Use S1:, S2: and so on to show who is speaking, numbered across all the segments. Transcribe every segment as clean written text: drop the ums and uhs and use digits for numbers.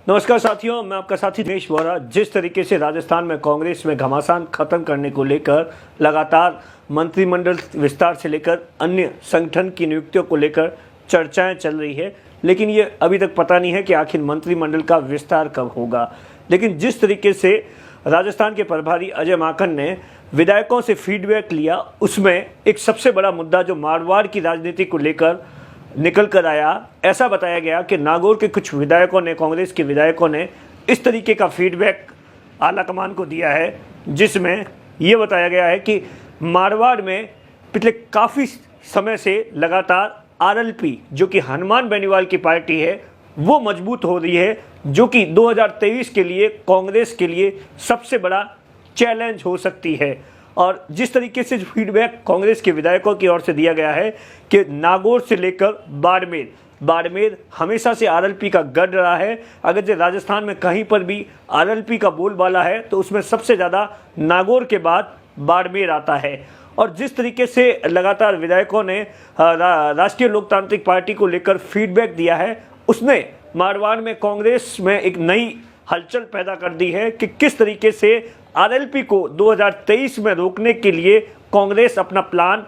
S1: नमस्कार साथियों, मैं आपका साथी दिनेश बोरा। जिस तरीके से राजस्थान में कांग्रेस में घमासान खत्म करने को लेकर लगातार मंत्रिमंडल विस्तार से लेकर अन्य संगठन की नियुक्तियों को लेकर चर्चाएं चल रही है, लेकिन ये अभी तक पता नहीं है कि आखिर मंत्रिमंडल का विस्तार कब होगा। लेकिन जिस तरीके से राजस्थान के प्रभारी अजय माकन ने विधायकों से फीडबैक लिया, उसमें एक सबसे बड़ा मुद्दा जो मारवाड़ की राजनीति को लेकर निकल कर आया, ऐसा बताया गया कि नागौर के कुछ विधायकों ने, कांग्रेस के विधायकों ने इस तरीके का फीडबैक आलाकमान को दिया है, जिसमें यह बताया गया है कि मारवाड़ में पिछले काफ़ी समय से लगातार आरएलपी जो कि हनुमान बेनीवाल की पार्टी है वो मजबूत हो रही है, जो कि 2023 के लिए कांग्रेस के लिए सबसे बड़ा चैलेंज हो सकती है। और जिस तरीके से फीडबैक कांग्रेस के विधायकों की ओर से दिया गया है कि नागौर से लेकर बाड़मेर हमेशा से आरएलपी का गढ़ रहा है। अगर जो राजस्थान में कहीं पर भी आरएलपी का बोलबाला है तो उसमें सबसे ज़्यादा नागौर के बाद बाड़मेर आता है। और जिस तरीके से लगातार विधायकों ने राष्ट्रीय लोकतांत्रिक पार्टी को लेकर फीडबैक दिया है, उसने मारवाड़ में कांग्रेस में एक नई हलचल पैदा कर दी है कि किस तरीके से आरएलपी को 2023 में रोकने के लिए कांग्रेस अपना प्लान,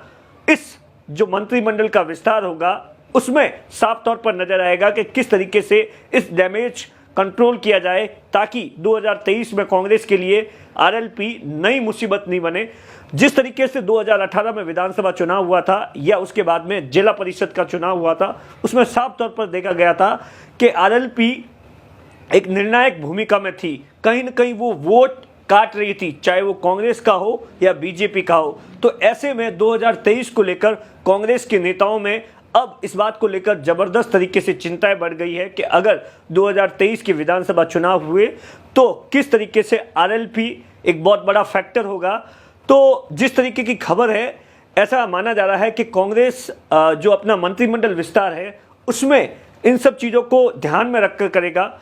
S1: इस जो मंत्रिमंडल का विस्तार होगा उसमें साफ तौर पर नजर आएगा कि किस तरीके से इस डैमेज कंट्रोल किया जाए, ताकि 2023 में कांग्रेस के लिए आरएलपी नई मुसीबत नहीं बने। जिस तरीके से 2018 में विधानसभा चुनाव हुआ था या उसके बाद में जिला परिषद का चुनाव हुआ था, उसमें साफ तौर पर देखा गया था कि आरएलपी एक निर्णायक भूमिका में थी। कहीं न कहीं वो वोट काट रही थी, चाहे वो कांग्रेस का हो या बीजेपी का हो। तो ऐसे में 2023 को लेकर कांग्रेस के नेताओं में अब इस बात को लेकर जबरदस्त तरीके से चिंताएं बढ़ गई है कि अगर 2023 के विधानसभा चुनाव हुए तो किस तरीके से आरएलपी एक बहुत बड़ा फैक्टर होगा। तो जिस तरीके की खबर है, ऐसा माना जा रहा है कि कांग्रेस जो अपना मंत्रिमंडल विस्तार है उसमें इन सब चीज़ों को ध्यान में रखकर करेगा।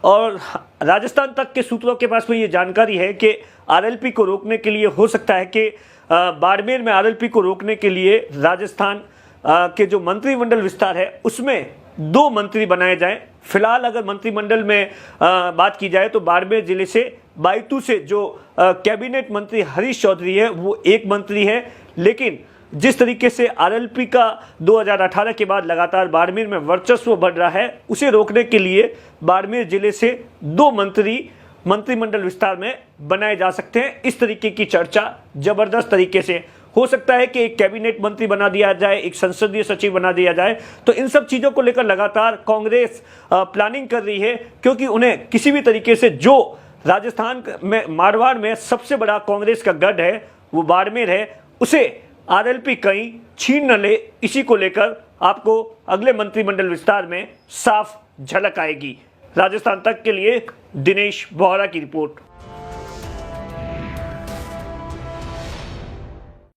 S1: और राजस्थान तक के सूत्रों के पास में ये जानकारी है कि आरएलपी को रोकने के लिए हो सकता है कि बाड़मेर में आरएलपी को रोकने के लिए राजस्थान के जो मंत्रिमंडल विस्तार है उसमें 2 मंत्री बनाए जाएं। फिलहाल अगर मंत्रिमंडल में बात की जाए तो बाड़मेर जिले से बायतू से जो कैबिनेट मंत्री हरीश चौधरी है वो एक मंत्री है, लेकिन जिस तरीके से आरएलपी का 2018 के बाद लगातार बाड़मेर में वर्चस्व बढ़ रहा है, उसे रोकने के लिए बाड़मेर जिले से 2 मंत्री मंत्रिमंडल विस्तार में बनाए जा सकते हैं। इस तरीके की चर्चा जबरदस्त तरीके से हो सकता है कि एक कैबिनेट मंत्री बना दिया जाए, एक संसदीय सचिव बना दिया जाए। तो इन सब चीज़ों को लेकर लगातार कांग्रेस प्लानिंग कर रही है, क्योंकि उन्हें किसी भी तरीके से जो राजस्थान में मारवाड़ में सबसे बड़ा कांग्रेस का गढ़ है वो बाड़मेर है, उसे आरएलपी कहीं छीन न ले। इसी को लेकर आपको अगले मंत्रिमंडल विस्तार में साफ झलक आएगी। राजस्थान तक के लिए दिनेश बोहरा की रिपोर्ट।